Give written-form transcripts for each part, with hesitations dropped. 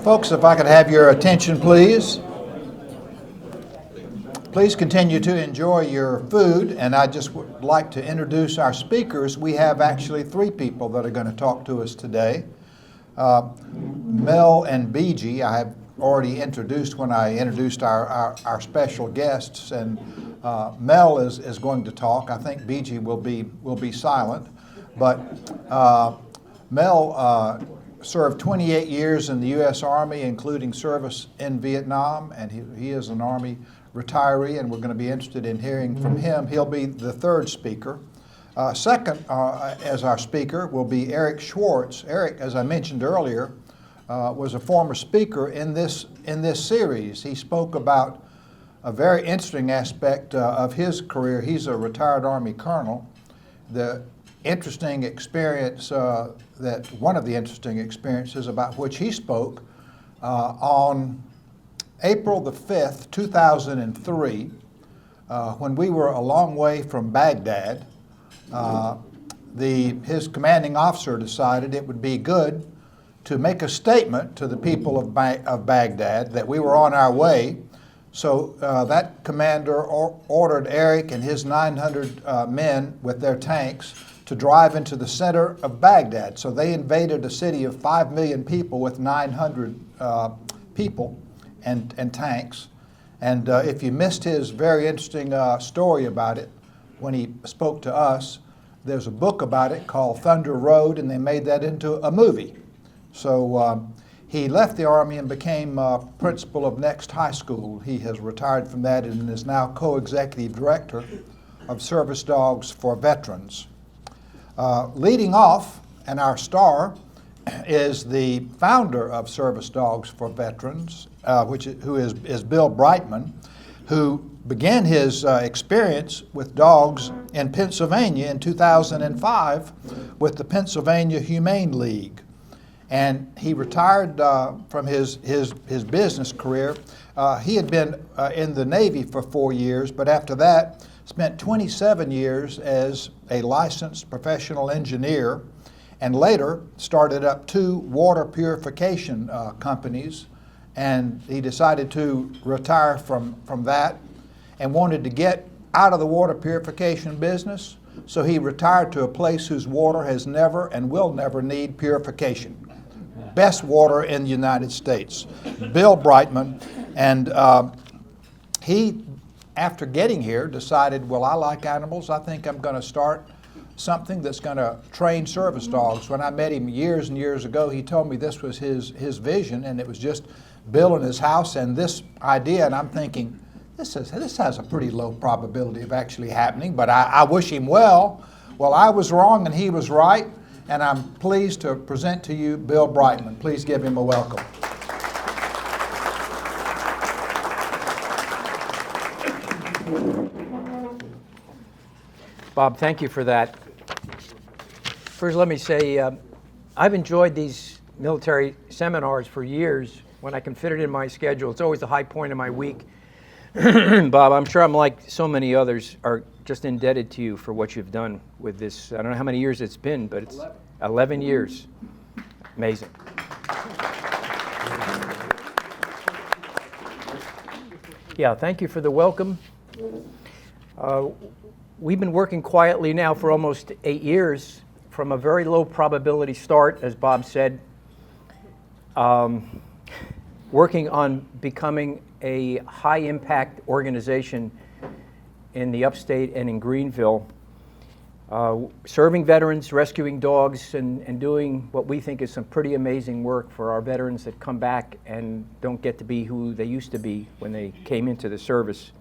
Folks, if I could have your attention, please. Please continue to enjoy your food, and I just would like to introduce our speakers. We have actually three people that are going to talk to us today. Mel and BG, I have already introduced when I introduced our special guests, and Mel is going to talk. I think BG will be silent, but Mel served 28 years in the U.S. Army, including service in Vietnam, and he is an Army retiree, and we're going to be interested in hearing from him. He'll be the third speaker. Second, as our speaker, will be Eric Schwartz. Eric, as I mentioned earlier, was a former speaker in this series. He spoke about a very interesting aspect of his career. He's a retired Army colonel. The interesting experience, one of the interesting experiences about which he spoke on April the 5th, 2003, when we were a long way from Baghdad, his commanding officer decided it would be good to make a statement to the people of Baghdad that we were on our way. So that commander ordered Eric and his 900 men with their tanks to drive into the center of Baghdad. So they invaded a city of 5 million people with 900 people and tanks. And if you missed his very interesting story about it when he spoke to us, there's a book about it called Thunder Road, and they made that into a movie. So he left the Army and became principal of Next High School. He has retired from that and is now co-executive director of Service Dogs for Veterans. Leading off, and our star, is the founder of Service Dogs for Veterans, who is Bill Brightman, who began his experience with dogs in Pennsylvania in 2005 with the Pennsylvania Humane League. And he retired from his business career. He had been in the Navy for 4 years, but after that spent 27 years as a licensed professional engineer, and later started up 2 water purification companies. And he decided to retire from that and wanted to get out of the water purification business. So he retired to a place whose water has never and will never need purification. Best water in the United States, Bill Brightman. And he, after getting here, decided, well, I like animals. I think I'm going to start something that's going to train service dogs. When I met him years and years ago, he told me this was his vision, and it was just Bill in his house and this idea. And I'm thinking, this has a pretty low probability of actually happening, but I wish him well. Well, I was wrong and he was right, and I'm pleased to present to you Bill Brightman. Please give him a welcome. Bob, thank you for that. First, let me say I've enjoyed these military seminars for years when I can fit it in my schedule. It's always the high point of my week. Bob, I'm sure I'm like so many others are just indebted to you for what you've done with this. I don't know how many years it's been, but it's 11 years. Amazing. Yeah, thank you for the welcome. We've been working quietly now for almost 8 years from a very low probability start, as Bob said, working on becoming a high-impact organization in the upstate and in Greenville, serving veterans, rescuing dogs, and doing what we think is some pretty amazing work for our veterans that come back and don't get to be who they used to be when they came into the service.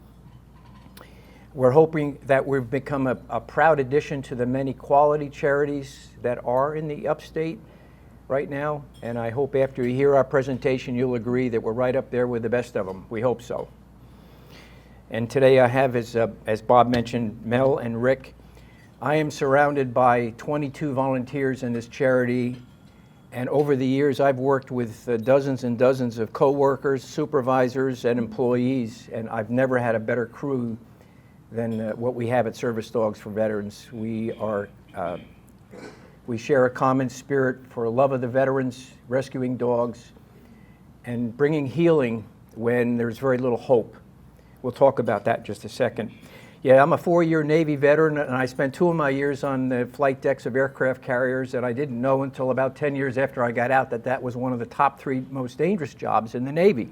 We're hoping that we've become a proud addition to the many quality charities that are in the upstate right now, and I hope after you hear our presentation you'll agree that we're right up there with the best of them. We hope so. And today I have, as Bob mentioned, Mel and Rick. I am surrounded by 22 volunteers in this charity, and over the years I've worked with dozens and dozens of co-workers, supervisors, and employees, and I've never had a better crew than what we have at Service Dogs for Veterans. We share a common spirit for love of the veterans, rescuing dogs, and bringing healing when there's very little hope. We'll talk about that in just a second. Yeah, I'm a 4-year Navy veteran, and I spent 2 of my years on the flight decks of aircraft carriers, and I didn't know until about 10 years after I got out that that was one of the top 3 most dangerous jobs in the Navy.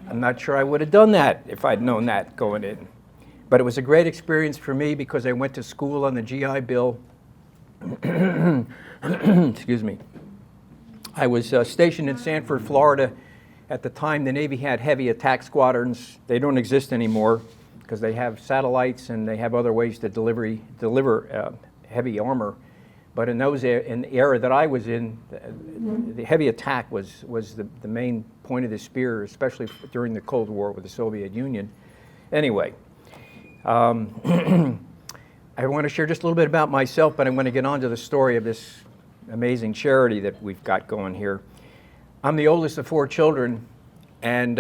I'm not sure I would have done that if I'd known that going in. But it was a great experience for me because I went to school on the GI Bill. Excuse me. I was stationed in Sanford, Florida. At the time, the Navy had heavy attack squadrons. They don't exist anymore because they have satellites and they have other ways to deliver heavy armor. But in the era that I was in, the heavy attack was the main point of the spear, especially during the Cold War with the Soviet Union. Anyway, I want to share just a little bit about myself, but I'm going to get on to the story of this amazing charity that we've got going here. I'm the oldest of 4 children, and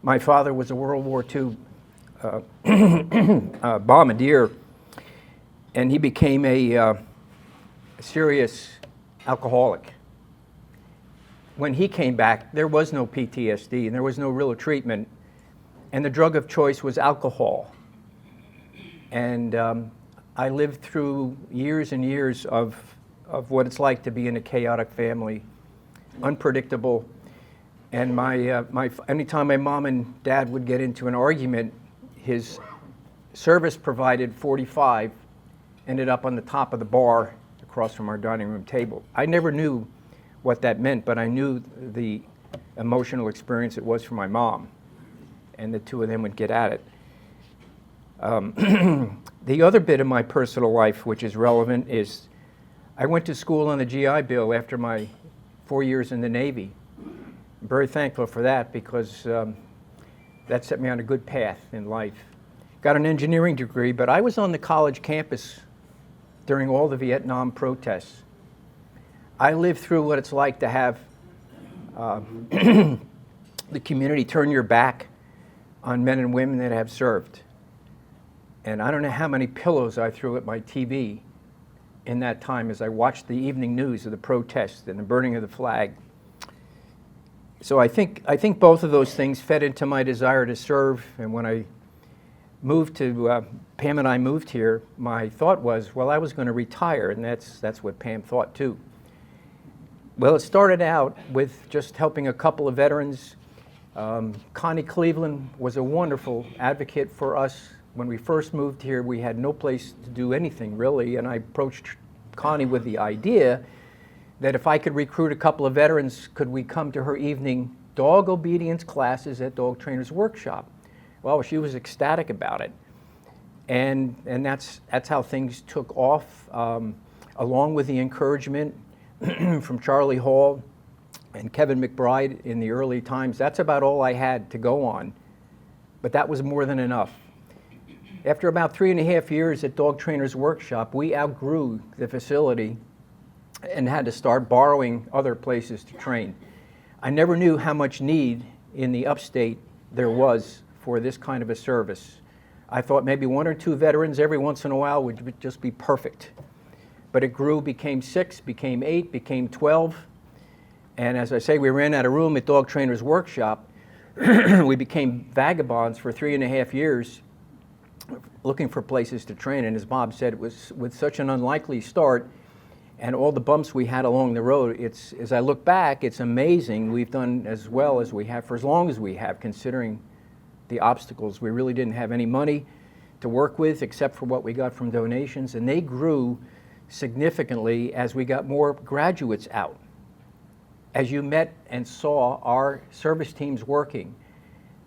my father was a World War II bombardier, and he became a serious alcoholic. When he came back, there was no PTSD, and there was no real treatment, and the drug of choice was alcohol. And I lived through years and years of what it's like to be in a chaotic family, unpredictable. And anytime my mom and dad would get into an argument, his service provided 45 ended up on the top of the bar across from our dining room table. I never knew what that meant, but I knew the emotional experience it was for my mom, and the 2 of them would get at it. The other bit of my personal life which is relevant is I went to school on the GI Bill after my 4 years in the Navy. I'm very thankful for that because that set me on a good path in life. Got an engineering degree, but I was on the college campus during all the Vietnam protests. I lived through what it's like to have the community turn your back on men and women that have served. And I don't know how many pillows I threw at my TV in that time as I watched the evening news of the protests and the burning of the flag. So I think both of those things fed into my desire to serve. And when I moved to, Pam and I moved here, my thought was, well, I was going to retire, and that's what Pam thought too. Well, it started out with just helping a couple of veterans. Connie Cleveland was a wonderful advocate for us. When we first moved here, we had no place to do anything really, and I approached Connie with the idea that if I could recruit a couple of veterans, could we come to her evening dog obedience classes at Dog Trainer's Workshop? Well, she was ecstatic about it, and that's how things took off, along with the encouragement from Charlie Hall and Kevin McBride in the early times. That's about all I had to go on, but that was more than enough. After about 3.5 years at Dog Trainer's Workshop, we outgrew the facility and had to start borrowing other places to train. I never knew how much need in the upstate there was for this kind of a service. I thought maybe 1 or 2 veterans every once in a while would just be perfect. But it grew, became 6, became 8, became 12. And as I say, we ran out of room at Dog Trainer's Workshop. We became vagabonds for 3.5 years looking for places to train. And as Bob said, it was with such an unlikely start and all the bumps we had along the road, as I look back, it's amazing we've done as well as we have for as long as we have, considering the obstacles. We really didn't have any money to work with except for what we got from donations, and they grew significantly as we got more graduates out. As you met and saw our service teams working,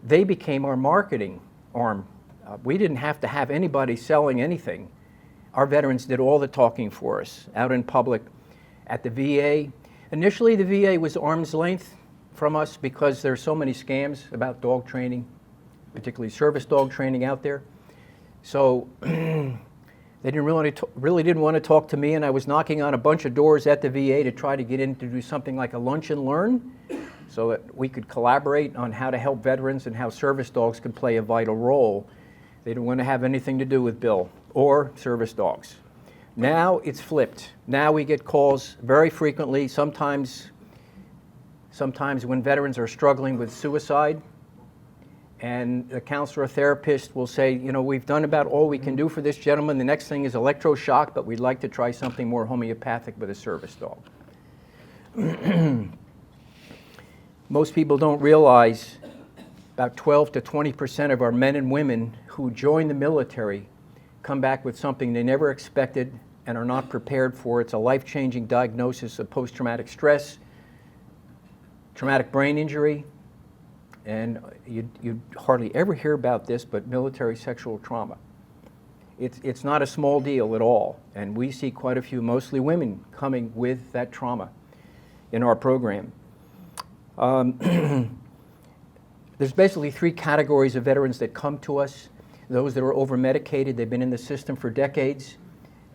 they became our marketing arm. We didn't have to have anybody selling anything. Our veterans did all the talking for us out in public at the VA. Initially, the VA was arm's length from us because there's so many scams about dog training, particularly service dog training out there. So they really didn't want to talk to me, and I was knocking on a bunch of doors at the VA to try to get in to do something like a lunch and learn so that we could collaborate on how to help veterans and how service dogs could play a vital role. They didn't want to have anything to do with Bill or service dogs. Now it's flipped. Now we get calls very frequently, sometimes sometimes when veterans are struggling with suicide, and the counselor or therapist will say, you know, we've done about all we can do for this gentleman. The next thing is electroshock, but we'd like to try something more homeopathic with a service dog. Most people don't realize about 12 to 20% of our men and women who join the military come back with something they never expected and are not prepared for. It's a life-changing diagnosis of post-traumatic stress, traumatic brain injury, and you hardly ever hear about this, but military sexual trauma. It's not a small deal at all, and we see quite a few, mostly women, coming with that trauma in our program. There's basically three categories of veterans that come to us. Those that are over-medicated, they've been in the system for decades,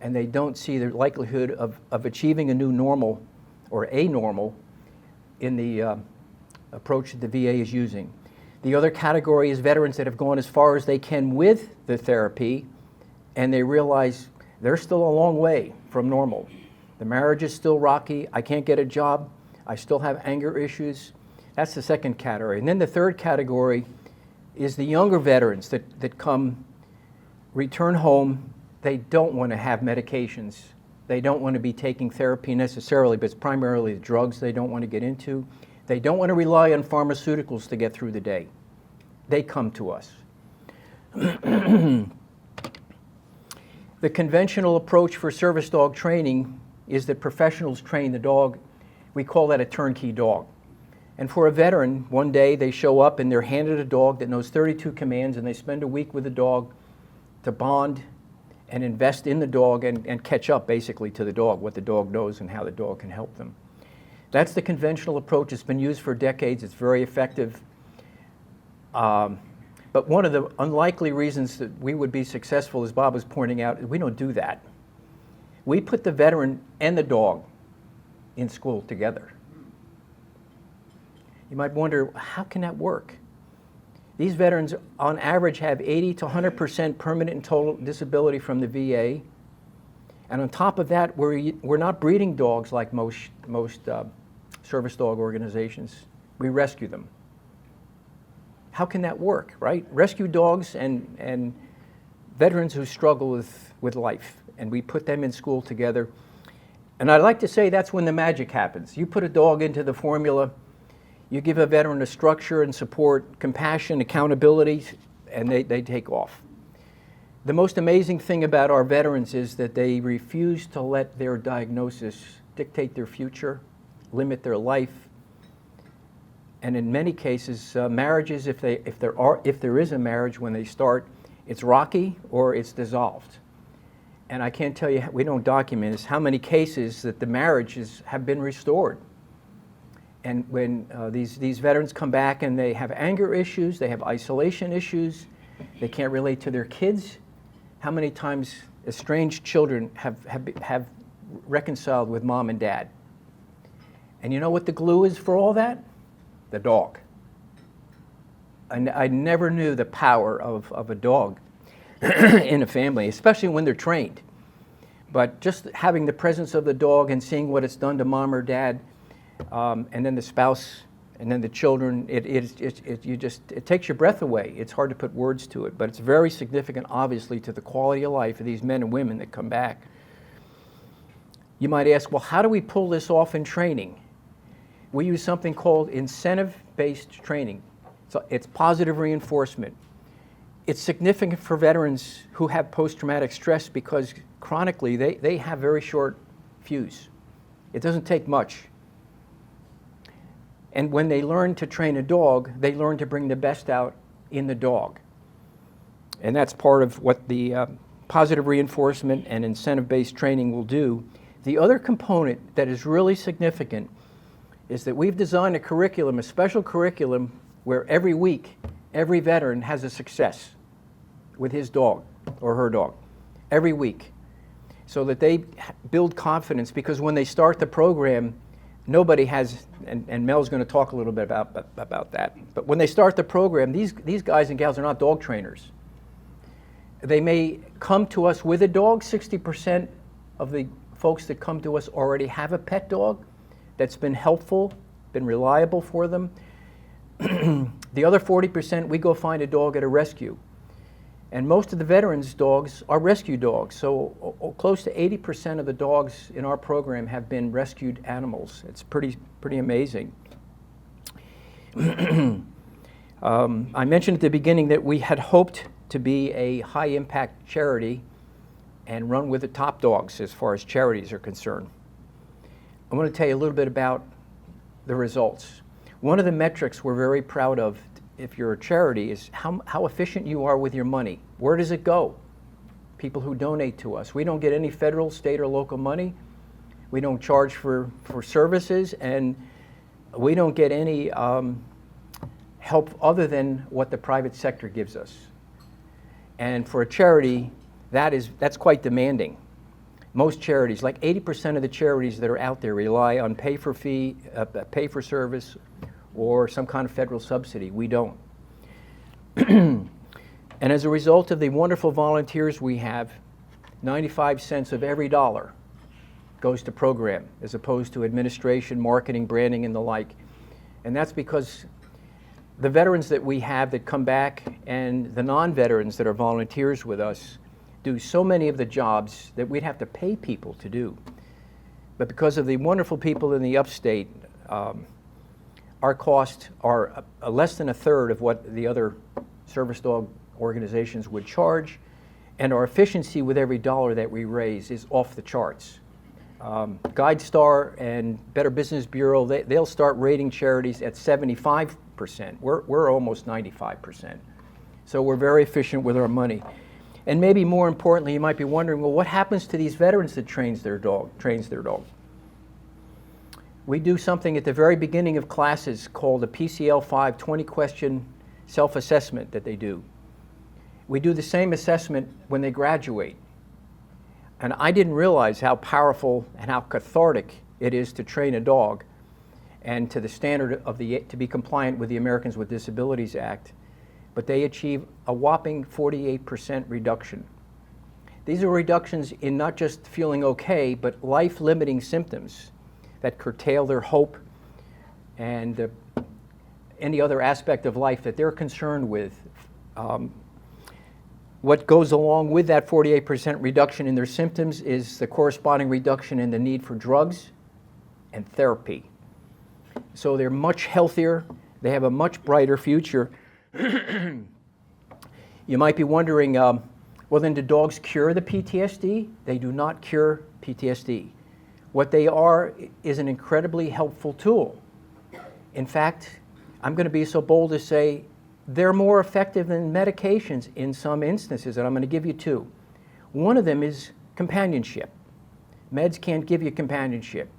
and they don't see the likelihood of achieving a new normal or a normal in the approach that the VA is using. The other category is veterans that have gone as far as they can with the therapy, and they realize they're still a long way from normal. The marriage is still rocky, I can't get a job, I still have anger issues. That's the second category. And then the third category is the younger veterans that come, return home. They don't want to have medications. They don't want to be taking therapy necessarily, but it's primarily the drugs they don't want to get into. They don't want to rely on pharmaceuticals to get through the day. They come to us. The conventional approach for service dog training is that professionals train the dog. We call that a turnkey dog. And for a veteran, one day they show up and they're handed a dog that knows 32 commands, and they spend a week with the dog to bond and invest in the dog and catch up basically to the dog, what the dog knows and how the dog can help them. That's the conventional approach. It's been used for decades. It's very effective. But one of the unlikely reasons that we would be successful, as Bob was pointing out, is we don't do that. We put the veteran and the dog in school together. You might wonder, how can that work? These veterans, on average, have 80 to 100% permanent and total disability from the VA. And on top of that, we're not breeding dogs like most service dog organizations. We rescue them. How can that work, right? Rescue dogs and veterans who struggle with life, and we put them in school together. And I'd like to say that's when the magic happens. You put a dog into the formula, you give a veteran a structure and support, compassion, accountability, and they take off. The most amazing thing about our veterans is that they refuse to let their diagnosis dictate their future, limit their life, and in many cases, marriages, if there is a marriage when they start, it's rocky or it's dissolved. And I can't tell you, we don't document this, how many cases that the marriages have been restored. And when these veterans come back and they have anger issues, they have isolation issues, they can't relate to their kids, how many times estranged children have reconciled with mom and dad? And you know what the glue is for all that? The dog. I never knew the power of a dog in a family, especially when they're trained. But just having the presence of the dog and seeing what it's done to mom or dad, and then the spouse, and then the children, it takes your breath away. It's hard to put words to it, but it's very significant, obviously, to the quality of life of these men and women that come back. You might ask, well, how do we pull this off in training? We use something called incentive-based training. So it's positive reinforcement. It's significant for veterans who have post-traumatic stress because chronically they have very short fuse. It doesn't take much. And when they learn to train a dog, they learn to bring the best out in the dog. And that's part of what the positive reinforcement and incentive-based training will do. The other component that is really significant is that we've designed a curriculum, a special curriculum, where every week, every veteran has a success with his dog or her dog, every week, so that they build confidence, because when they start the program, nobody has, and Mel's going to talk a little bit about that, but when they start the program, these guys and gals are not dog trainers. They may come to us with a dog. 60% of the folks that come to us already have a pet dog that's been helpful been reliable for them. The other 40%, we go find a dog at a rescue. And most of the veterans' dogs are rescue dogs. So close to 80% of the dogs in our program have been rescued animals. It's pretty amazing. I mentioned at the beginning that we had hoped to be a high-impact charity and run with the top dogs as far as charities are concerned. I want to tell you a little bit about the results. One of the metrics we're very proud of, if you're a charity, is how efficient you are with your money. Where does it go? People who donate to us. We don't get any federal, state, or local money. We don't charge for services, and we don't get any help other than what the private sector gives us. And for a charity, that's quite demanding. Most charities, like 80% of the charities that are out there, rely on pay for service, or some kind of federal subsidy. We don't. And as a result of the wonderful volunteers we have, 95 cents of every dollar goes to program, as opposed to administration, marketing, branding, and the like. And that's because the veterans that we have that come back and the non-veterans that are volunteers with us do so many of the jobs that we'd have to pay people to do. But because of the wonderful people in the upstate, our costs are less than a third of what the other service dog organizations would charge, and our efficiency with every dollar that we raise is off the charts. GuideStar and Better Business Bureau, they'll start rating charities at 75%. We're almost 95%. So we're very efficient with our money. And maybe more importantly, you might be wondering, well, what happens to these veterans that trains their dog? We do something at the very beginning of classes called a PCL-5 20-question self-assessment that they do. We do the same assessment when they graduate. And I didn't realize how powerful and how cathartic it is to train a dog and to the standard of to be compliant with the Americans with Disabilities Act. But they achieve a whopping 48% reduction. These are reductions in not just feeling okay, but life-limiting symptoms that curtail their hope and any other aspect of life that they're concerned with. What goes along with that 48% reduction in their symptoms is the corresponding reduction in the need for drugs and therapy. So they're much healthier, they have a much brighter future. You might be wondering, well then, do dogs cure the PTSD? They do not cure PTSD. What they are is an incredibly helpful tool. In fact, I'm going to be so bold to say they're more effective than medications in some instances, and I'm going to give you two. One of them is companionship. Meds can't give you companionship.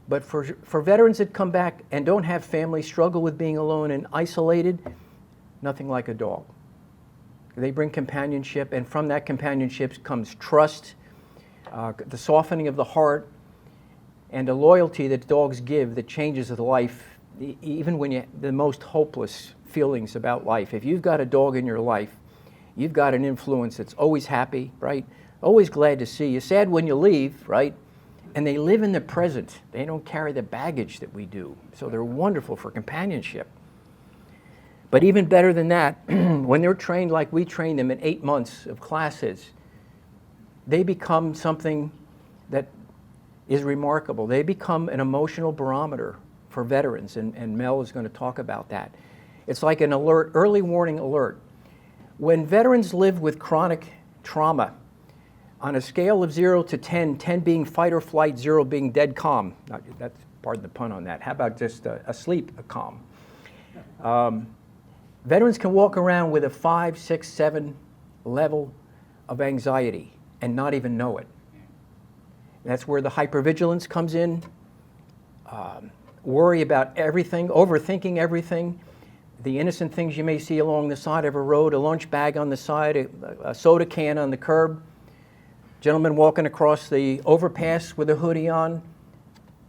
But for veterans that come back and don't have family, struggle with being alone and isolated, nothing like a dog. They bring companionship, and from that companionship comes trust, the softening of the heart, and a loyalty that dogs give that changes the life, even when you have the most hopeless feelings about life. If you've got a dog in your life, you've got an influence that's always happy, right? Always glad to see you. Sad when you leave, right? And they live in the present. They don't carry the baggage that we do. So they're wonderful for companionship. But even better than that, when they're trained like we train them in 8 months of classes, they become something that is remarkable. They become an emotional barometer for veterans, and Mel is going to talk about that. It's like an alert, early warning alert. When veterans live with chronic trauma, on a scale of 0 to 10, 10 being fight or flight, 0 being dead calm. That's, pardon the pun on that. How about just asleep calm? Veterans can walk around with a 5, 6, 7 level of anxiety and not even know it. That's where the hypervigilance comes in, worry about everything, overthinking everything, the innocent things you may see along the side of a road, a lunch bag on the side, a soda can on the curb, gentleman walking across the overpass with a hoodie on,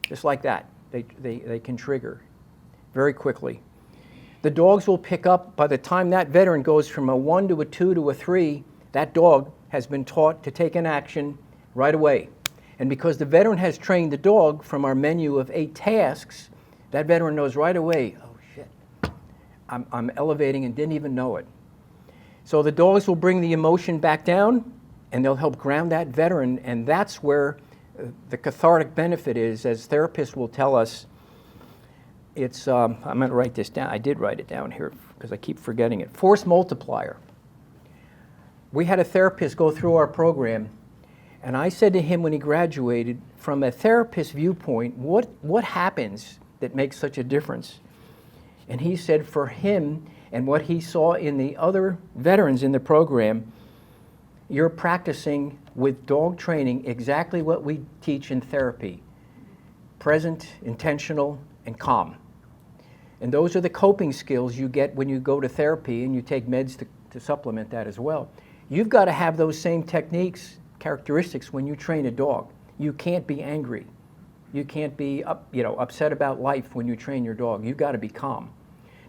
just like that. They can trigger very quickly. The dogs will pick up, by the time that veteran goes from a 1 to a 2 to a 3, that dog has been taught to take an action right away. And because the veteran has trained the dog from our menu of 8 tasks That veteran knows right away, oh shit, I'm elevating and didn't even know it. So the dogs will bring the emotion back down, and they'll help ground that veteran, and that's where the cathartic benefit is, as therapists will tell us. It's, I'm going to write this down. I did write it down here because I keep forgetting it. Force multiplier. We had a therapist go through our program, and I said to him when he graduated, from a therapist viewpoint, what happens that makes such a difference? And he said for him and what he saw in the other veterans in the program, you're practicing with dog training exactly what we teach in therapy: present, intentional, and calm. And those are the coping skills you get when you go to therapy, and you take meds to supplement that as well. You've got to have those same techniques, characteristics when you train a dog. You can't be angry. You can't be upset about life when you train your dog. You've got to be calm.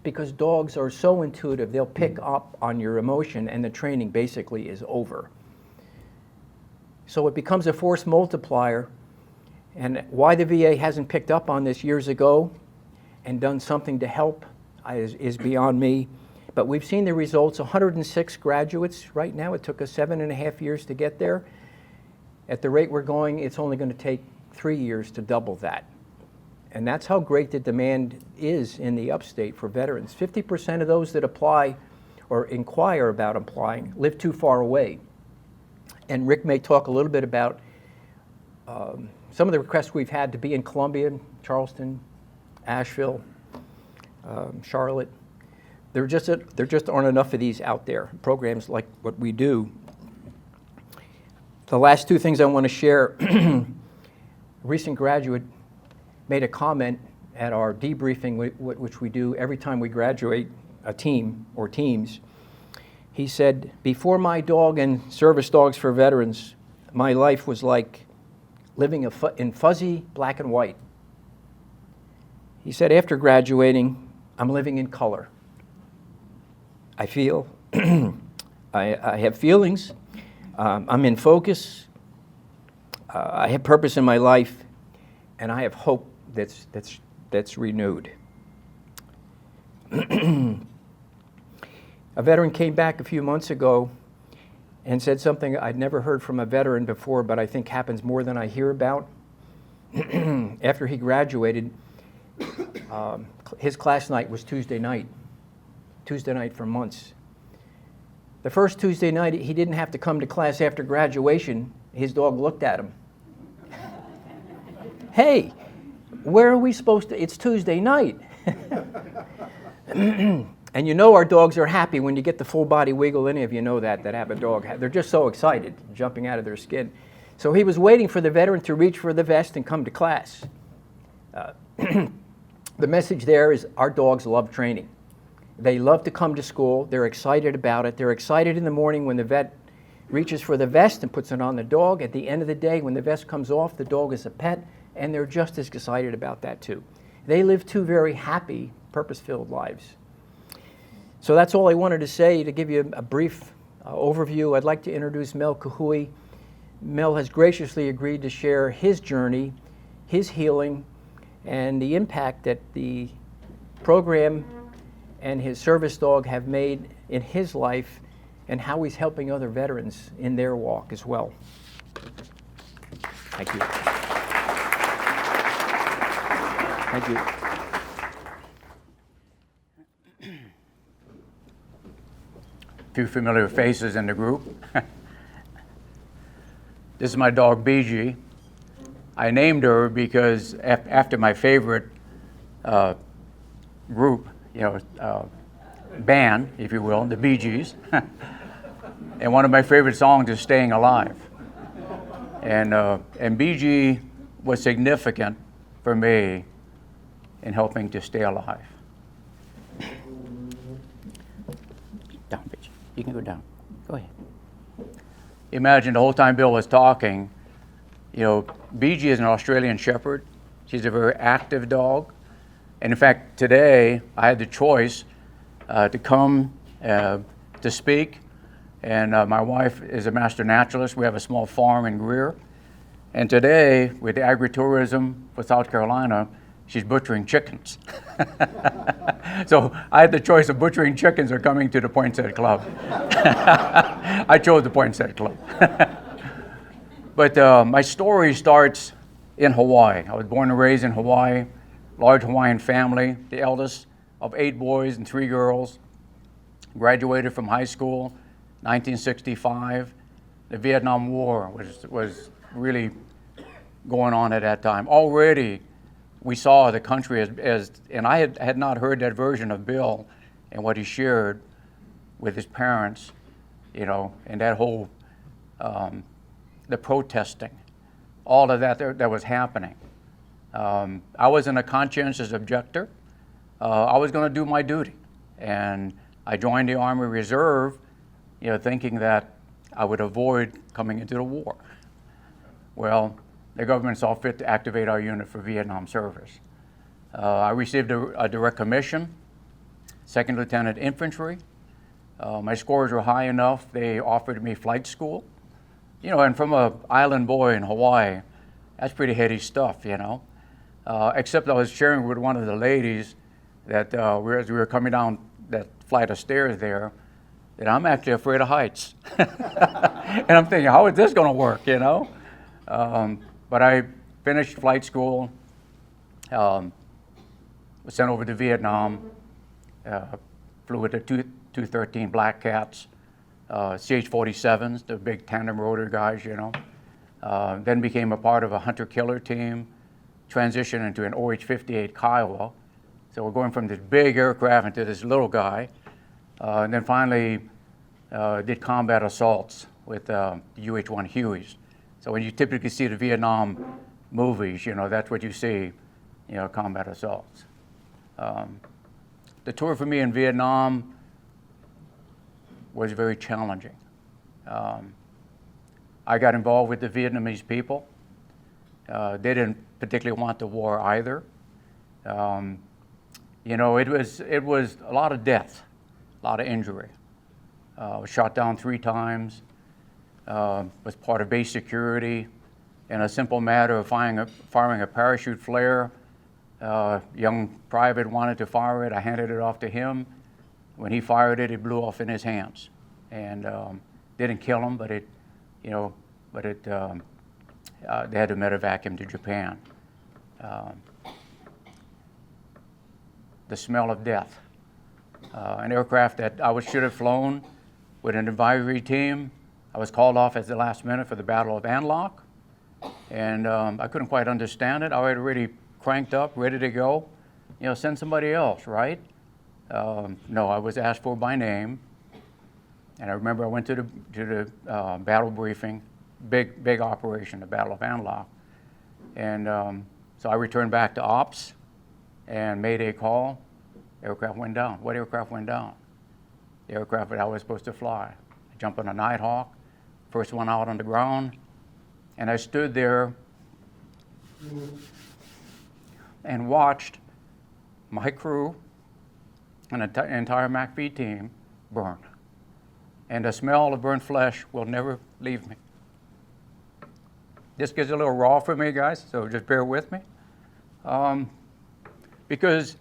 Because dogs are so intuitive, they'll pick up on your emotion, and the training basically is over. So it becomes a force multiplier. And why the VA hasn't picked up on this years ago and done something to help is beyond me. But we've seen the results, 106 graduates right now. It took us 7.5 years to get there. At the rate we're going, it's only going to take 3 years to double that. And that's how great the demand is in the upstate for veterans. 50% of those that apply or inquire about applying live too far away. And Rick may talk a little bit about some of the requests we've had to be in Columbia, Charleston, Asheville, Charlotte. There just aren't enough of these out there, programs like what we do. The last two things I want to share. A recent graduate made a comment at our debriefing, which we do every time we graduate a team or teams. He said, before my dog and service dogs for veterans, my life was like living in fuzzy black and white. He said, after graduating, I'm living in color. I feel, I have feelings, I'm in focus, I have purpose in my life, and I have hope that's renewed. A veteran came back a few months ago and said something I'd never heard from a veteran before, but I think happens more than I hear about. After he graduated, his class night was Tuesday night for months. The first Tuesday night, he didn't have to come to class after graduation. His dog looked at him. Hey, where are we supposed to? It's Tuesday night. And you know our dogs are happy when you get the full body wiggle. Any of you know that have a dog. They're just so excited, jumping out of their skin. So he was waiting for the veteran to reach for the vest and come to class. The message there is our dogs love training. They love to come to school. They're excited about it. They're excited in the morning when the vet reaches for the vest and puts it on the dog. At the end of the day, when the vest comes off, the dog is a pet, and they're just as excited about that too. They live two very happy, purpose-filled lives. So that's all I wanted to say to give you a brief overview. I'd like to introduce Mel Kahui. Mel has graciously agreed to share his journey, his healing, and the impact that the program and his service dog have made in his life, and how he's helping other veterans in their walk as well. Thank you. Thank you. Few familiar faces in the group. This is my dog, BG. I named her because after my favorite group, band, if you will, the Bee Gees. And one of my favorite songs is Staying Alive. And BG was significant for me in helping to stay alive. Down, bitch. You can go down. Go ahead. Imagine the whole time Bill was talking, BG is an Australian Shepherd. She's a very active dog. And in fact, today I had the choice to come to speak. And my wife is a master naturalist. We have a small farm in Greer. And today, with the agritourism for South Carolina, she's butchering chickens. So I had the choice of butchering chickens or coming to the Poinsett Club. I chose the Poinsett Club. But my story starts in Hawaii. I was born and raised in Hawaii, large Hawaiian family, the eldest of 8 boys and 3 girls. Graduated from high school, 1965. The Vietnam War was really going on at that time. Already, we saw the country as and I had not heard that version of Bill and what he shared with his parents, you know, and that whole, the protesting, all of that was happening. I wasn't a conscientious objector. I was going to do my duty, and I joined the Army Reserve, you know, thinking that I would avoid coming into the war. Well, the government saw fit to activate our unit for Vietnam service. I received a direct commission, 2nd Lieutenant Infantry. My scores were high enough, they offered me flight school. You know, and from an island boy in Hawaii, that's pretty heady stuff, you know. Except I was sharing with one of the ladies that as we were coming down that flight of stairs there, that I'm actually afraid of heights. And I'm thinking, how is this going to work, you know? But I finished flight school, was sent over to Vietnam, flew with the 213 Black Cats, CH-47s, the big tandem rotor guys, you know. Then became a part of a hunter-killer team, transitioned into an OH-58 Kiowa. So we're going from this big aircraft into this little guy. And then finally did combat assaults with the UH-1 Hueys. So when you typically see the Vietnam movies, you know, that's what you see, you know, combat assaults. The tour for me in Vietnam was very challenging. I got involved with the Vietnamese people. They didn't particularly want the war either. You know, it was a lot of death, a lot of injury. Was shot down 3 times, was part of base security. In a simple matter of firing a parachute flare, young private wanted to fire it. I handed it off to him. When he fired it, it blew off in his hands, and didn't kill him, but it, you know, they had to medevac him to Japan. The smell of death. An aircraft that I should have flown with an advisory team. I was called off at the last minute for the Battle of Anlock, and I couldn't quite understand it. I had already cranked up, ready to go. You know, send somebody else, right? No, I was asked for by name, and I remember I went to the battle briefing, big operation, the Battle of Anlock, and so I returned back to ops and made a call. Aircraft went down. What aircraft went down? The aircraft that I was supposed to fly. I jumped on a Nighthawk, first one out on the ground, and I stood there and watched my crew and an entire MACV team burn. And the smell of burnt flesh will never leave me. This gets a little raw for me, guys, so just bear with me. Because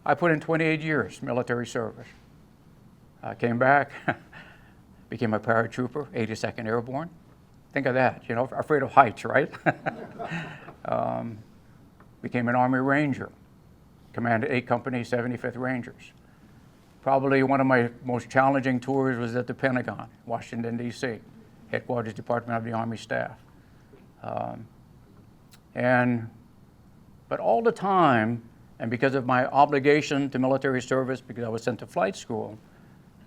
I put in 28 years military service. I came back, became a paratrooper, 82nd Airborne. Think of that, you know, afraid of heights, right? Became an Army Ranger, commanded 8 companies, 75th Rangers. Probably one of my most challenging tours was at the Pentagon, Washington, D.C., headquarters, Department of the Army Staff. But all the time, and because of my obligation to military service, because I was sent to flight school,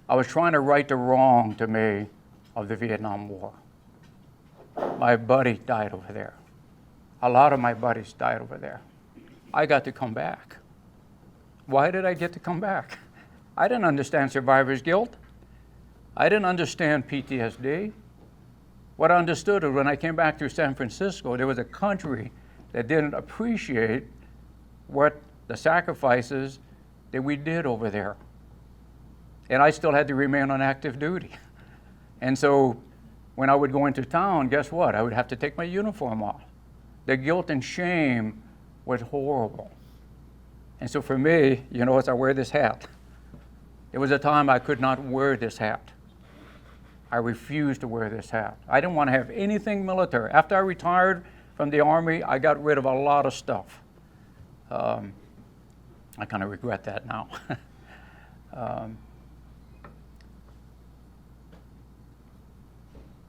I was trying to right the wrong to me of the Vietnam War. My buddy died over there. A lot of my buddies died over there. I got to come back. Why did I get to come back? I didn't understand survivor's guilt. I didn't understand PTSD. What I understood was when I came back to San Francisco, there was a country that didn't appreciate what the sacrifices that we did over there. And I still had to remain on active duty. And so when I would go into town, guess what? I would have to take my uniform off. The guilt and shame was horrible. And so for me, you know, as I wear this hat, there was a time I could not wear this hat. I refused to wear this hat. I didn't want to have anything military. After I retired from the Army, I got rid of a lot of stuff. I kind of regret that now.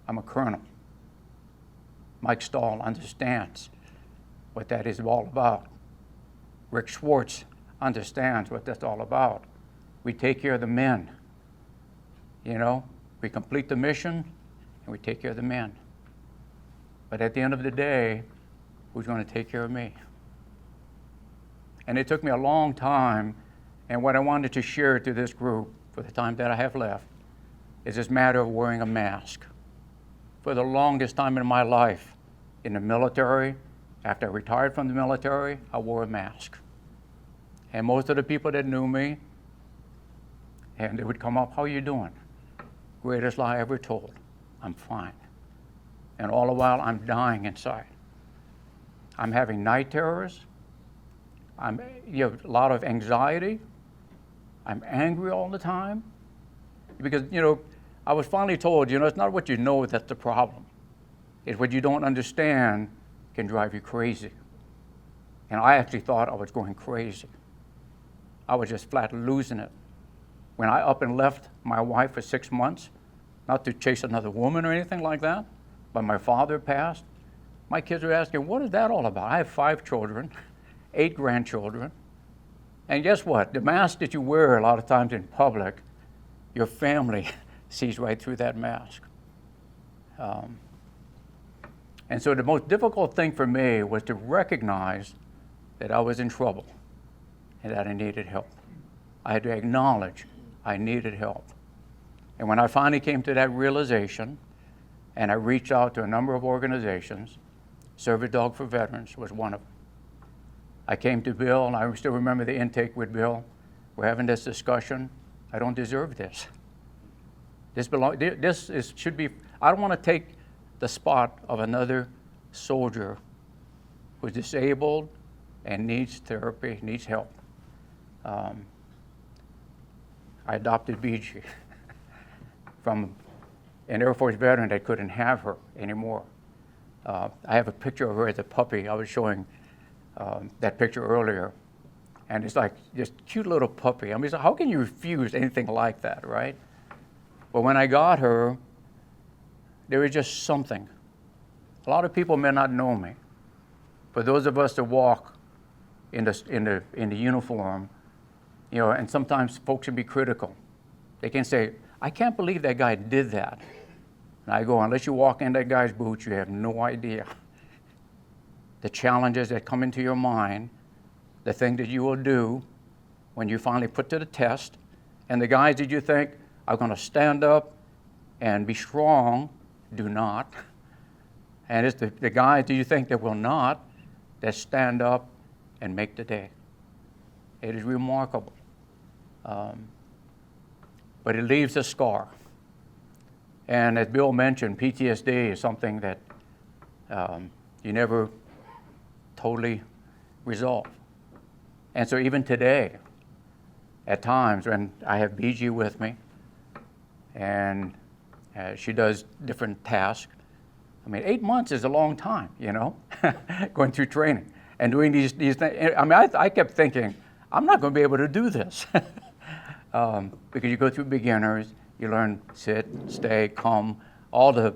I'm a colonel. Mike Stahl understands what that is all about. Rick Schwartz understands what that's all about. We take care of the men. You know, we complete the mission and we take care of the men. But at the end of the day, who's going to take care of me? And it took me a long time, and what I wanted to share to this group for the time that I have left is this matter of wearing a mask. For the longest time in my life, in the military, after I retired from the military, I wore a mask. And most of the people that knew me, and they would come up, "How are you doing?" Greatest lie ever told. I'm fine. And all the while, I'm dying inside. I'm having night terrors. You have a lot of anxiety. I'm angry all the time. Because, you know, I was finally told, you know, it's not what you know that's the problem. It's what you don't understand can drive you crazy. And I actually thought I was going crazy. I was just flat losing it. When I up and left my wife for 6 months, not to chase another woman or anything like that, but my father passed, my kids were asking, what is that all about? I have 5 children, 8 grandchildren. And guess what? The mask that you wear a lot of times in public, your family sees right through that mask. And so the most difficult thing for me was to recognize that I was in trouble and that I needed help. I had to acknowledge I needed help. And when I finally came to that realization, and I reached out to a number of organizations, Service Dog for Veterans was one of them. I came to Bill, and I still remember the intake with Bill. We're having this discussion. I don't deserve this. Should be, I don't want to take the spot of another soldier who's disabled and needs therapy, needs help. I adopted BG from an Air Force veteran that couldn't have her anymore. I have a picture of her as a puppy. I was showing that picture earlier. And it's like this cute little puppy. I mean, so how can you refuse anything like that, right? But when I got her, there was just something. A lot of people may not know me. For those of us that walk in the uniform, you know, and sometimes folks can be critical. They can say, I can't believe that guy did that. And I go, unless you walk in that guy's boots, you have no idea the challenges that come into your mind, the thing that you will do when you finally put to the test, and the guys that you think are going to stand up and be strong do not. And it's the guys that you think that will not that stand up and make the day. It is remarkable. But it leaves a scar. And as Bill mentioned, PTSD is something that you never totally resolve. And so even today, at times when I have BG with me, and she does different tasks, I mean, 8 months is a long time, you know, going through training and doing these things. I mean, I kept thinking, I'm not going to be able to do this. Because you go through beginners, you learn sit, stay, come, all the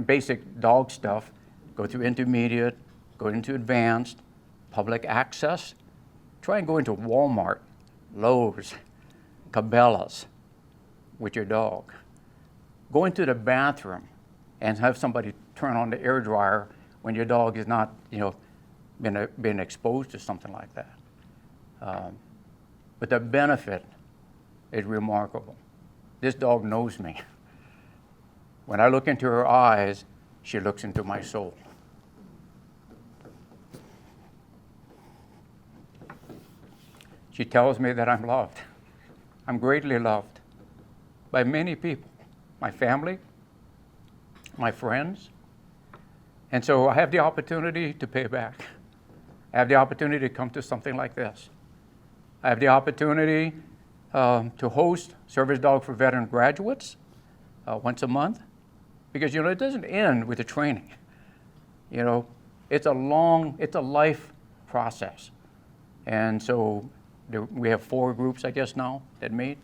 basic dog stuff, go through intermediate, go into advanced, public access. Try and go into Walmart, Lowe's, Cabela's with your dog. Go into the bathroom and have somebody turn on the air dryer when your dog is not, you know, been exposed to something like that. But the benefit is remarkable. This dog knows me. When I look into her eyes, she looks into my soul. She tells me that I'm loved. I'm greatly loved by many people, my family, my friends. And so I have the opportunity to pay back. I have the opportunity to come to something like this. I have the opportunity to host Service Dog for Veteran graduates once a month, because it doesn't end with the training. It's a life process. And so we have 4 groups, I guess, now that meet.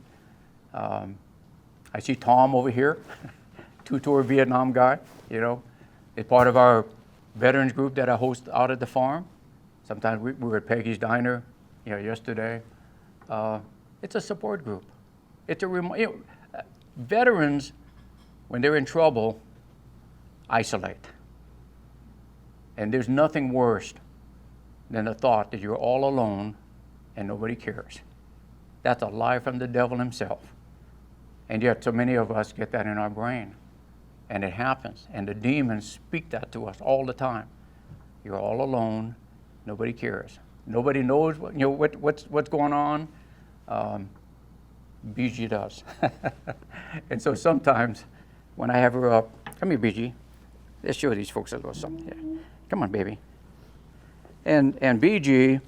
I see Tom over here, 2-tour Vietnam guy, It's part of our veterans group that I host out at the farm. Sometimes we were at Peggy's Diner, yesterday. It's a support group. It's veterans, when they're in trouble, isolate. And there's nothing worse than the thought that you're all alone and nobody cares. That's a lie from the devil himself. And yet so many of us get that in our brain. And it happens. And the demons speak that to us all the time. You're all alone. Nobody cares. Nobody knows what's going on. BG does. And so sometimes when I have her up, come here, BG. Let's show these folks a little something here. Come on, baby. And BG,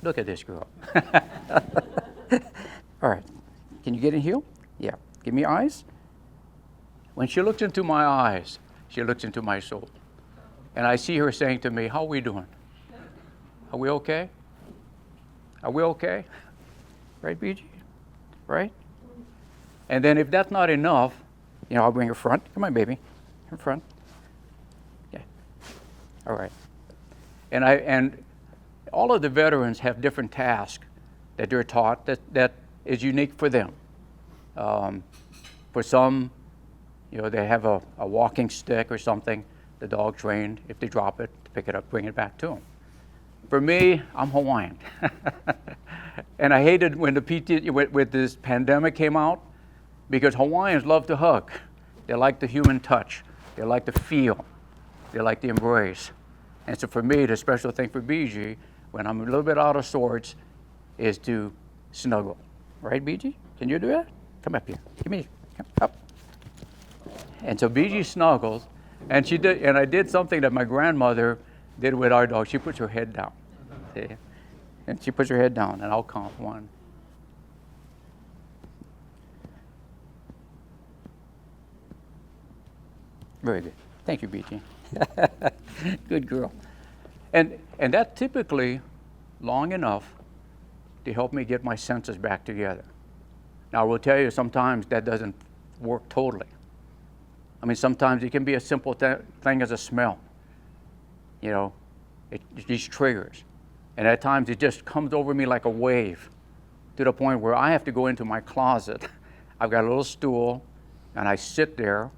look at this girl. All right. Can you get in here? Yeah. Give me eyes. When she looks into my eyes, she looks into my soul. And I see her saying to me, how are we doing? Are we okay? Are we okay? Right, BG? Right? And then if that's not enough, I'll bring her front. Come on, baby. In front. Yeah. All right. And all of the veterans have different tasks that they're taught that is unique for them. For some, they have a walking stick or something. The dog trained, if they drop it, to pick it up, bring it back to them. For me, I'm Hawaiian. And I hated when when this pandemic came out, because Hawaiians love to hug. They like the human touch. They like to feel. They like the embrace. And so for me, the special thing for BG, when I'm a little bit out of sorts, is to snuggle. Right, BG? Can you do that? Come up here. Come up. And so BG snuggles, and I did something that my grandmother did with our dog. She puts her head down. See? And she puts her head down, and I'll count 1. Very good. Thank you, BG. Good girl. And that's typically long enough to help me get my senses back together. Now, I will tell you, sometimes that doesn't work totally. Sometimes it can be a simple thing as a smell. These triggers. And at times it just comes over me like a wave, to the point where I have to go into my closet. I've got a little stool, and I sit there,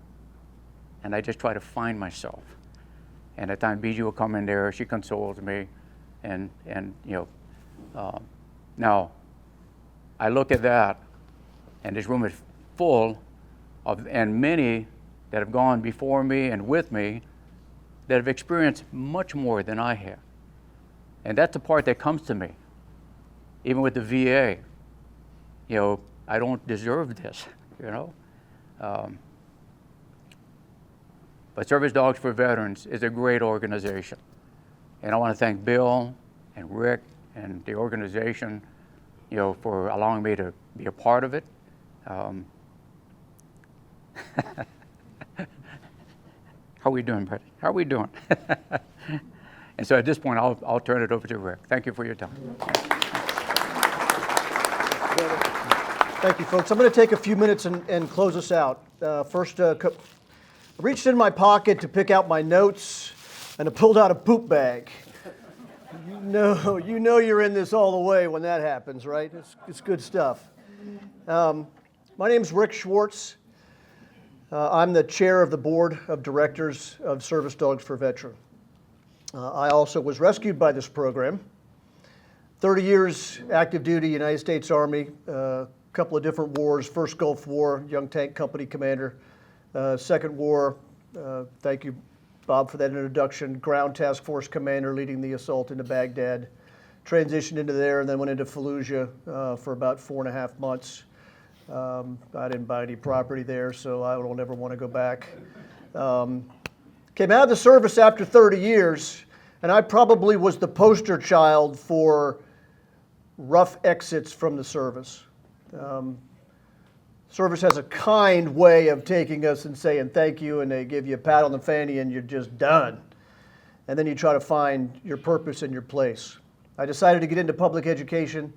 and I just try to find myself. And at times BG will come in there, she consoles me, and now I look at that, and this room is full of, and many that have gone before me and with me that have experienced much more than I have. And that's the part that comes to me. Even with the VA, I don't deserve this, But Service Dogs for Veterans is a great organization. And I want to thank Bill and Rick and the organization, for allowing me to be a part of it. How are we doing, buddy? How are we doing? And so at this point, I'll turn it over to Rick. Thank you for your time. Thank you, folks. I'm going to take a few minutes and close us out. First, I reached in my pocket to pick out my notes, and I pulled out a poop bag. You know you're in this all the way when that happens, right? It's good stuff. My name's Rick Schwartz. I'm the chair of the board of directors of Service Dogs for Veterans. I also was rescued by this program. 30 years active duty, United States Army, a couple of different wars. First Gulf War, young tank company commander. Second war, thank you, Bob, for that introduction. Ground Task Force commander leading the assault into Baghdad. Transitioned into there and then went into Fallujah for about 4.5 months. I didn't buy any property there, so I will never want to go back. Came out of the service after 30 years, and I probably was the poster child for rough exits from the service. Service has a kind way of taking us and saying thank you, and they give you a pat on the fanny and you're just done. And then you try to find your purpose and your place. I decided to get into public education.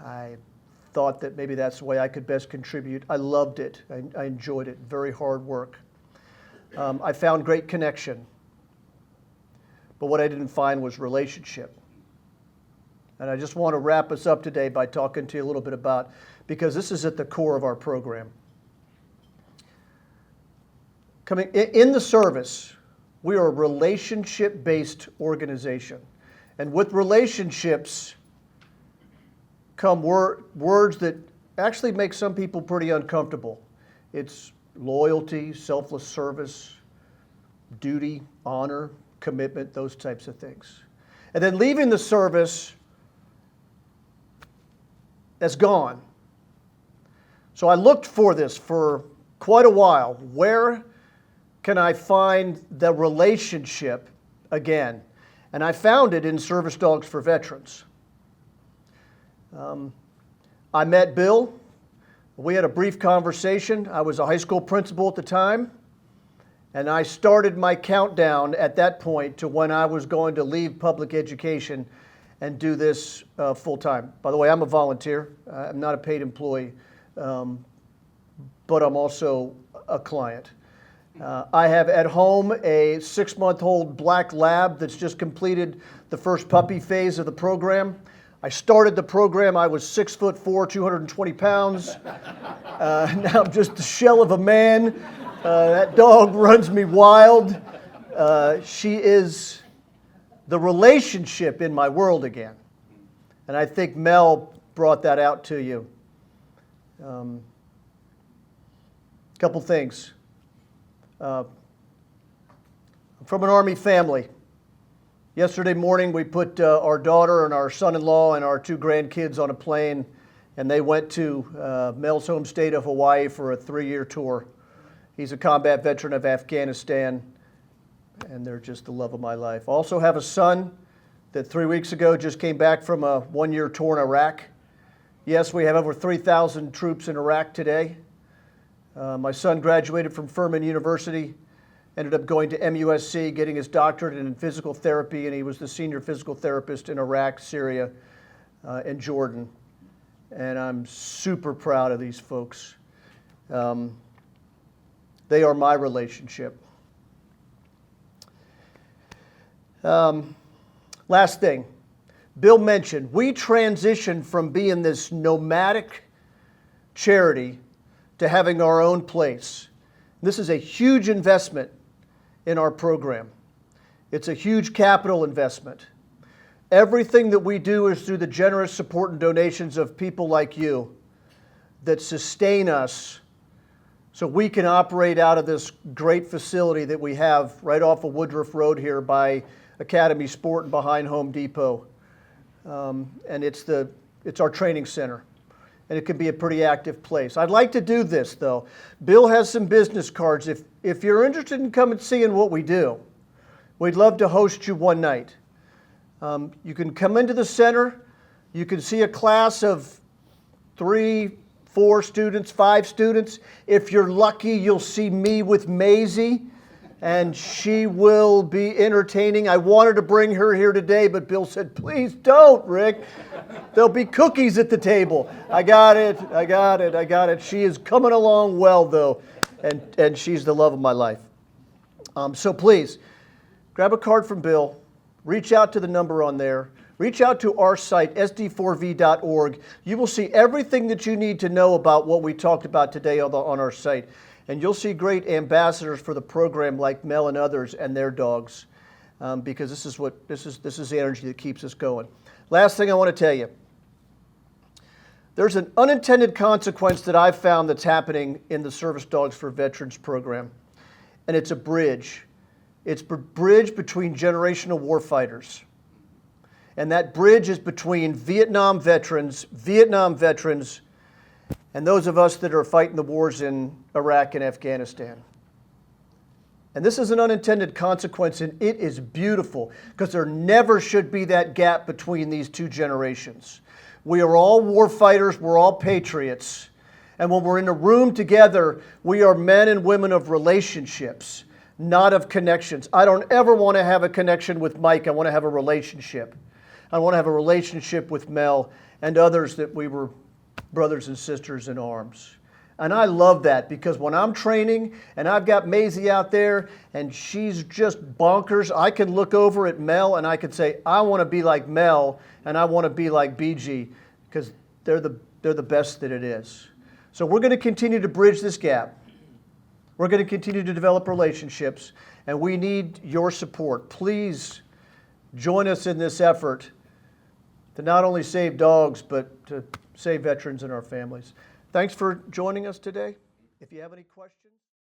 I thought that maybe that's the way I could best contribute. I loved it. I enjoyed it. Very hard work. I found great connection. But what I didn't find was relationship. And I just want to wrap us up today by talking to you a little bit about, because this is at the core of our program. Coming in the service, we are a relationship-based organization. And with relationships come words that actually make some people pretty uncomfortable. It's loyalty, selfless service, duty, honor, commitment, those types of things. And then leaving the service, that's gone. So I looked for this for quite a while. Where can I find the relationship again? And I found it in Service Dogs for Veterans. I met Bill. We had a brief conversation. I was a high school principal at the time, and I started my countdown at that point to when I was going to leave public education and do this full-time. By the way, I'm a volunteer. I'm not a paid employee, but I'm also a client. I have at home a 6-month-old black lab that's just completed the first puppy phase of the program. I started the program, I was 6'4", 220 pounds. Now I'm just the shell of a man. That dog runs me wild. She is the relationship in my world again. And I think Mel brought that out to you. Couple things. I'm from an Army family. Yesterday morning we put our daughter and our son-in-law and our 2 grandkids on a plane, and they went to Mel's home state of Hawaii for a 3-year tour. He's a combat veteran of Afghanistan, and they're just the love of my life. I also have a son that 3 weeks ago just came back from a 1-year tour in Iraq. Yes, we have over 3,000 troops in Iraq today. My son graduated from Furman University, ended up going to MUSC, getting his doctorate in physical therapy, and he was the senior physical therapist in Iraq, Syria, and Jordan. And I'm super proud of these folks. They are my relationship. Last thing, Bill mentioned, we transitioned from being this nomadic charity to having our own place. This is a huge investment in our program. It's a huge capital investment. Everything that we do is through the generous support and donations of people like you that sustain us so we can operate out of this great facility that we have right off of Woodruff Road here by Academy Sport and behind Home Depot. And it's our training center. And it can be a pretty active place. I'd like to do this, though. Bill has some business cards. If you're interested in coming and seeing what we do, we'd love to host you one night. You can come into the center. You can see a class of 3, 4 students, 5 students. If you're lucky, you'll see me with Maisie, and she will be entertaining. I wanted to bring her here today, but Bill said, please don't, Rick. There'll be cookies at the table. I got it. She is coming along well, though, and she's the love of my life. So please, grab a card from Bill, reach out to the number on there, reach out to our site, sd4v.org. You will see everything that you need to know about what we talked about today on our site. And you'll see great ambassadors for the program like Mel and others and their dogs, because this is the energy that keeps us going. Last thing I want to tell you. There's an unintended consequence that I've found that's happening in the Service Dogs for Veterans program, and it's a bridge. It's a bridge between generational warfighters. And that bridge is between Vietnam veterans, and those of us that are fighting the wars in Iraq and Afghanistan. And this is an unintended consequence, and it is beautiful because there never should be that gap between these two generations. We are all war fighters, we're all patriots. And when we're in a room together, we are men and women of relationships, not of connections. I don't ever want to have a connection with Mike. I want to have a relationship. I want to have a relationship with Mel and others that we were brothers and sisters in arms. And I love that because when I'm training and I've got Maisie out there and she's just bonkers, I can look over at Mel and I can say, I want to be like Mel and I want to be like BG because they're the best that it is. So we're going to continue to bridge this gap. We're going to continue to develop relationships, and we need your support. Please join us in this effort to not only save dogs, but to save veterans and our families. Thanks for joining us today. If you have any questions,